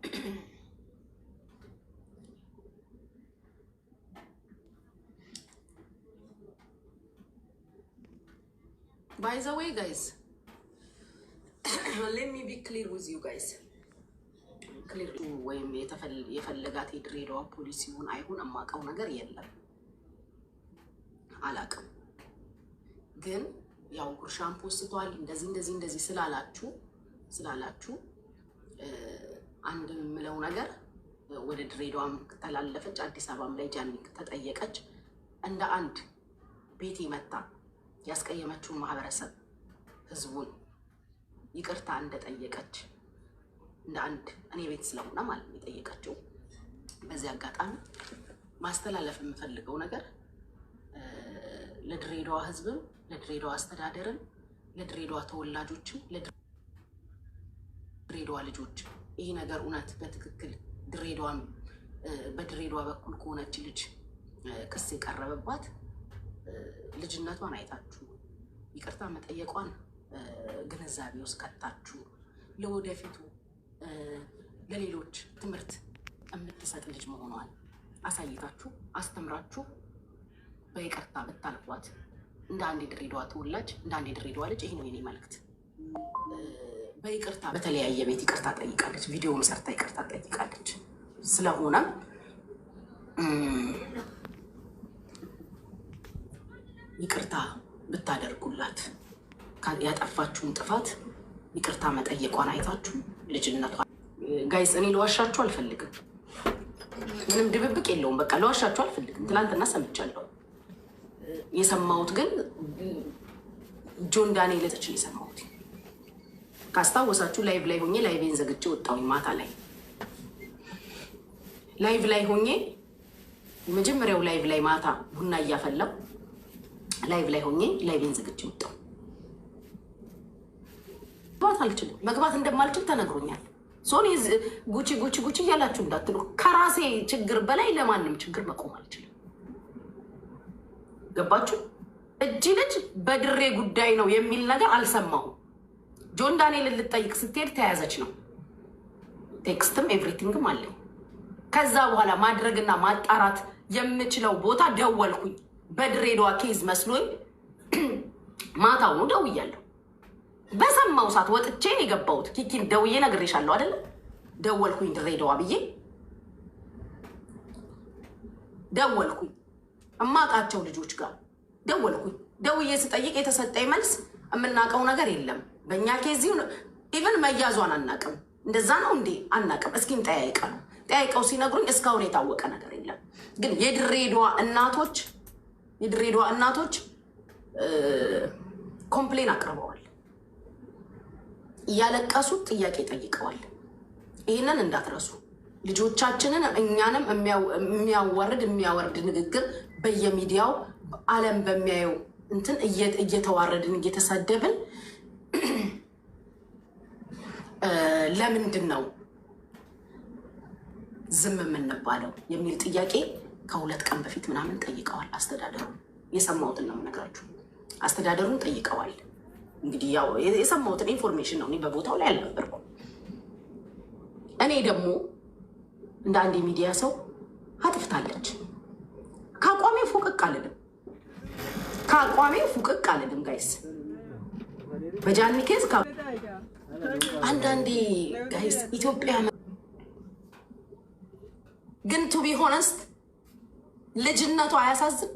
By the way, guys, let me be clear with you guys. Clear ወይም የፈለጋት የድሬዳዋ ፖሊሲውን አይሁን አማቀው ነገር የለም አላቀም። ግን ያው ጉርሻን ፖስቷል እንደዚህ ስላላችሁ አንድ ምለው ነገር ወደ ድሬዳዋም ተላለፈች፣ አዲስ አበባም ላይ ጃኒክ ተጠየቀች። እንደ አንድ ቤት ይመጣ ያስቀየመችው ማህበረሰብ ህዝቡን ይቅርታ እንደጠየቀች እንደ አንድ እኔ ቤት ስለሆነ ማለት ነው የጠየቀችው። በዚህ አጋጣሚ ማስተላለፍ የምፈልገው ነገር ለድሬዳዋ ህዝብም ለድሬዳዋ አስተዳደርም ለድሬዳዋ ተወላጆችም ለድሬዳዋ ልጆች ይሄ ነገር እውነት በትክክል ድሬዳዋን በድሬዳዋ በኩል ከሆነች ልጅ ክስ የቀረበባት ልጅነቷን አይታችሁ ይቅርታ መጠየቋን ግንዛቤ ውስጥ ከታችሁ ለወደፊቱ ለሌሎች ትምህርት የምትሰጥ ልጅ መሆኗን አሳይታችሁ አስተምራችሁ በይቅርታ ብታልፏት እንደ አንድ ድሬዳዋ ተወላጅ እንደ አንድ ድሬዳዋ ልጅ ይሄ ነው የኔ መልእክት። በይቅርታ በተለያየ ቤት ይቅርታ ጠይቃለች፣ ቪዲዮም ሰርታ ይቅርታ ጠይቃለች። ስለሆነም ይቅርታ ብታደርጉላት ያጠፋችሁን ጥፋት ይቅርታ መጠየቋን አይታችሁ ልጅነቷ ጋይስ እኔ ለዋሻችሁ አልፈልግም። ምንም ድብብቅ የለውም። በቃ ለዋሻችሁ አልፈልግም። ትናንትና ሰምቻለሁ። የሰማሁት ግን ጆን ዳንኤል ለተችል የሰማሁት ካስታወሳችሁ ላይቭ ላይ ሆኜ ላይቬን ዘግቼ ወጣሁኝ። ማታ ላይ ላይቭ ላይ ሆኜ መጀመሪያው ላይቭ ላይ ማታ ቡና እያፈላው ላይቭ ላይ ሆኜ ላይቬን ዘግቼ ወጣሁ። መግባት እንደማልችል ተነግሮኛል። ሶኒ ጉቺ እያላችሁ እንዳትሉ። ከራሴ ችግር በላይ ለማንም ችግር መቆም አልችልም። ገባችሁ? እጅ ልጅ በድሬ ጉዳይ ነው የሚል ነገር አልሰማሁም። ጆን ዳንኤልን ልጠይቅ ስትሄድ ተያዘች ነው ቴክስትም ኤቭሪቲንግም አለኝ። ከዛ በኋላ ማድረግና ማጣራት የምችለው ቦታ ደወልኩኝ። በድሬዳዋ ኬዝ መስሎኝ ማታውኑ ደውያለሁ። በሰማው ሰዓት ወጥቼ የገባሁት ኪኪን ደውዬ ነግሬሻለሁ አይደለ? ደወልኩኝ ድሬዳዋ ብዬ ደወልኩኝ። እማቃቸው ልጆች ጋር ደወልኩኝ። ደውዬ ስጠይቅ የተሰጠኝ መልስ የምናውቀው ነገር የለም በእኛ ኬዝ ኢቨን መያዟን አናቅም። እንደዛ ነው እንዴ? አናቅም። እስኪን ጠያይቀው ሲነግሩኝ እስካሁን የታወቀ ነገር የለም። ግን የድሬዳዋ እናቶች ኮምፕሌን አቅርበዋል። እያለቀሱ ጥያቄ ጠይቀዋል። ይህንን እንዳትረሱ። ልጆቻችንን እኛንም የሚያወርድ ንግግር በየሚዲያው ዓለም በሚያየው እንትን እየተዋረድን እየተሰደብን ለምንድን ነው ዝም የምንባለው የሚል ጥያቄ ከ2 ቀን በፊት ምናምን ጠይቀዋል። አስተዳደሩ የሰማሁትን ነው የምነግራችሁ። አስተዳደሩን ጠይቀዋል። እንግዲህ ያው የሰማሁትን ኢንፎርሜሽን ነው። እኔ በቦታው ላይ አልነበርኩም። እኔ ደግሞ እንደ አንድ ሚዲያ ሰው አጥፍታለች ከአቋሜ ፉቅቅ አልልም ጋይስ። በጃኒ ኬዝ አንዳንዴ ጋይስ ኢትዮጵያ ግን ቱ ቢ ሆነስት ልጅነቷ አያሳዝም?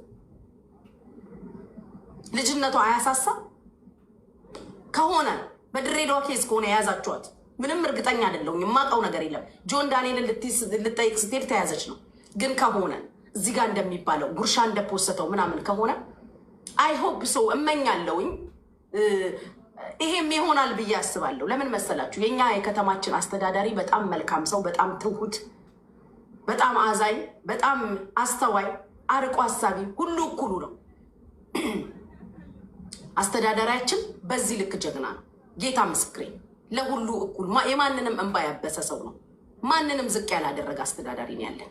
ልጅነቷ አያሳሳ? ከሆነ በድሬዳዋ ኬዝ ከሆነ የያዛችኋት ምንም እርግጠኛ አይደለሁም። የማውቀው ነገር የለም። ጆን ዳንኤልን ልጠይቅ ስትሄድ ተያዘች ነው። ግን ከሆነ እዚህ ጋር እንደሚባለው ጉርሻ እንደፖሰተው ምናምን ከሆነ አይ ሆፕ ሰው እመኛለሁኝ። ይሄም ይሆናል ብዬ አስባለሁ። ለምን መሰላችሁ? የኛ የከተማችን አስተዳዳሪ በጣም መልካም ሰው፣ በጣም ትሁት፣ በጣም አዛኝ፣ በጣም አስተዋይ፣ አርቆ አሳቢ፣ ሁሉ እኩሉ ነው። አስተዳዳሪያችን በዚህ ልክ ጀግና ነው። ጌታ ምስክሬ፣ ለሁሉ እኩል የማንንም እንባ ያበሰ ሰው ነው። ማንንም ዝቅ ያላደረገ አስተዳዳሪ ነው ያለን።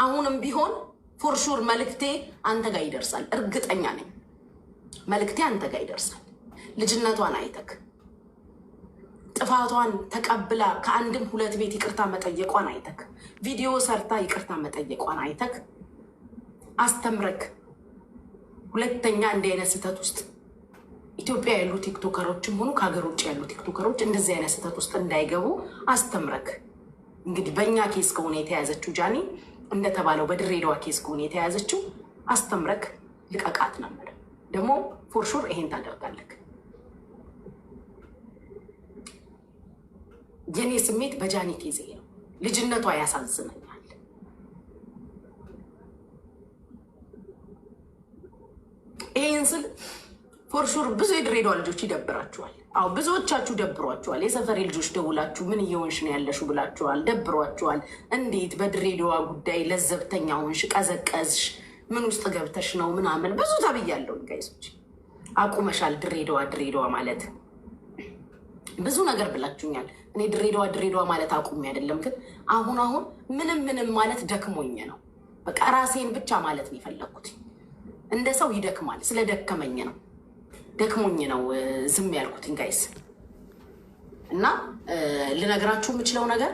አሁንም ቢሆን ፎርሹር መልክቴ አንተ ጋር ይደርሳል። እርግጠኛ ነኝ መልክቴ አንተ ጋር ይደርሳል። ልጅነቷን አይተክ ጥፋቷን ተቀብላ ከአንድም ሁለት ቤት ይቅርታ መጠየቋን አይተክ ቪዲዮ ሰርታ ይቅርታ መጠየቋን አይተክ አስተምረክ ሁለተኛ እንዲህ አይነት ስህተት ውስጥ ኢትዮጵያ ያሉ ቲክቶከሮችም ሆኑ ከሀገር ውጭ ያሉ ቲክቶከሮች እንደዚህ አይነት ስህተት ውስጥ እንዳይገቡ አስተምረክ። እንግዲህ በእኛ ኬስ ከሆነ የተያዘችው ጃኒ እንደተባለው በድሬዳዋ ኬስ ከሆነ የተያዘችው አስተምረክ ልቀቃት ነበር። ደግሞ ፎርሹር ይሄን ታደርጋለክ። የኔ ስሜት በጃኒ ኬዝ ነው። ልጅነቷ ያሳዝነኛል። ይህን ስል ፎርሹር ብዙ የድሬዳዋ ልጆች ይደብራችኋል። አዎ ብዙዎቻችሁ ደብሯችኋል። የሰፈሬ ልጆች ደውላችሁ ምን እየሆንሽ ነው ያለሽው ብላችኋል። ደብሯችኋል። እንዴት በድሬዳዋ ጉዳይ ለዘብተኛ ሆንሽ፣ ቀዘቀዝሽ፣ ምን ውስጥ ገብተሽ ነው ምናምን ብዙ ተብያለሁ። ጋይሶች አቁመሻል ድሬዳዋ ማለት ብዙ ነገር ብላችሁኛል። እኔ ድሬዳዋ ማለት አቁሜ አይደለም፣ ግን አሁን ምንም ማለት ደክሞኝ ነው። በቃ ራሴን ብቻ ማለት ነው የፈለግኩት። እንደ ሰው ይደክማል። ስለደከመኝ ነው ደክሞኝ ነው ዝም ያልኩት ጋይስ። እና ልነግራችሁ የምችለው ነገር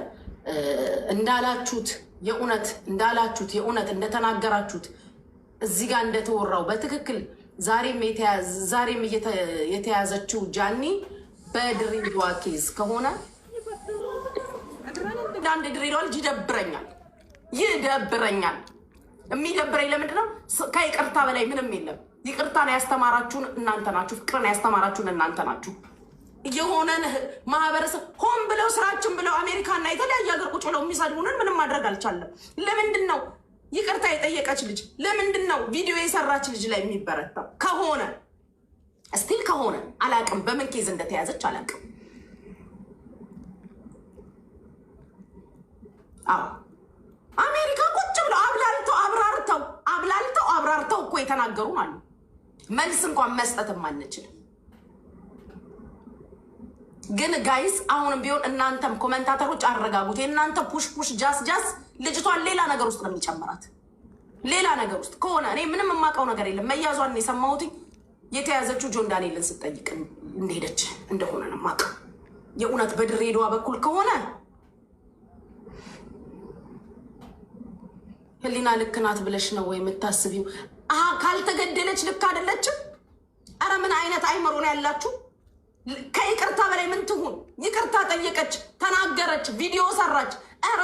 እንዳላችሁት የእውነት እንደተናገራችሁት እዚህ ጋር እንደተወራው በትክክል ዛሬም የተያዘችው ጃኒ በድሬዳዋ ኬዝ ከሆነ አንድ ድሬዳዋ ልጅ ይደብረኛል። የሚደብረኝ ለምንድን ነው? ከይቅርታ በላይ ምንም የለም። ይቅርታን ያስተማራችሁን እናንተ ናችሁ። ፍቅርን ያስተማራችሁን እናንተ ናችሁ። የሆነን ማህበረሰብ ሆን ብለው ስራችን ብለው አሜሪካና የተለያየ ሀገር ቁጭ ብለው የሚሰድቡንን ምንም ማድረግ አልቻለም። ለምንድን ነው ይቅርታ የጠየቀች ልጅ ለምንድን ነው ቪዲዮ የሰራች ልጅ ላይ የሚበረታው? ከሆነ አላቅም፣ በምን ኬዝ እንደተያዘች አላቅም። አዎ አሜሪካ ቁጭ ብለው አብራርተው እኮ የተናገሩ አሉ። መልስ እንኳን መስጠትም አንችልም። ግን ጋይስ አሁንም ቢሆን እናንተም ኮመንታተሮች አረጋጉት። የእናንተ ፑሽ ጃስ ልጅቷን ሌላ ነገር ውስጥ ነው የሚጨምራት። ሌላ ነገር ውስጥ ከሆነ እኔ ምንም የማውቀው ነገር የለም። መያዟን የሰማሁት የተያዘችው ጆን ዳንኤልን ስጠይቅ እንደሄደች እንደሆነ ነው የማውቀው። የእውነት በድሬዳዋ በኩል ከሆነ ህሊና ልክ ናት ብለሽ ነው ወይ የምታስቢው? ካልተገደለች ልክ አይደለችም? አረ ምን አይነት አይምሮ ነው ያላችሁ? ከይቅርታ በላይ ምን ትሁን? ይቅርታ ጠየቀች፣ ተናገረች፣ ቪዲዮ ሰራች። አረ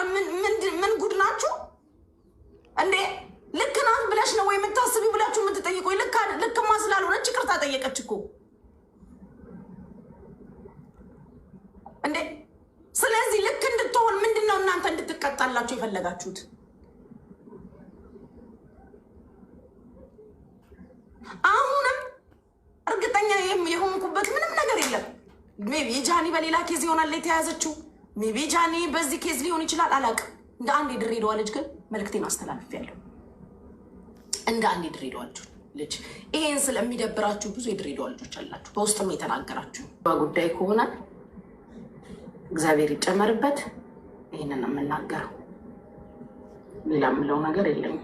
ምን ጉድ ናችሁ እንዴ? ልክ ናት ብለሽ ነው ወይ የምታስቢው ብላችሁ የምትጠይቁ? ልክማ ስላልሆነች ይቅርታ ጠየቀች እኮ እንዴ። ስለዚህ ልክ እንድትሆን ምንድነው እናንተ እንድትቀጣላችሁ የፈለጋችሁት? አሁንም እርግጠኛ የሆንኩበት ምንም ነገር የለም። ሜቢ ጃኒ በሌላ ኬዝ ይሆናል የተያዘችው። ሜቢ ጃኒ በዚህ ኬዝ ሊሆን ይችላል፣ አላውቅም። እንደ አንድ የድሬዳዋ ልጅ ግን መልዕክቴን አስተላልፌያለሁ። እንደ አንድ የድሬዳዋ ልጅ ይሄን ስለሚደብራችሁ ብዙ የድሬዳዋ ልጆች አላችሁ፣ በውስጥም የተናገራችሁ ጉዳይ ከሆነ እግዚአብሔር ይጨመርበት። ይህንን የምናገረው ሌላ የምለው ነገር የለም።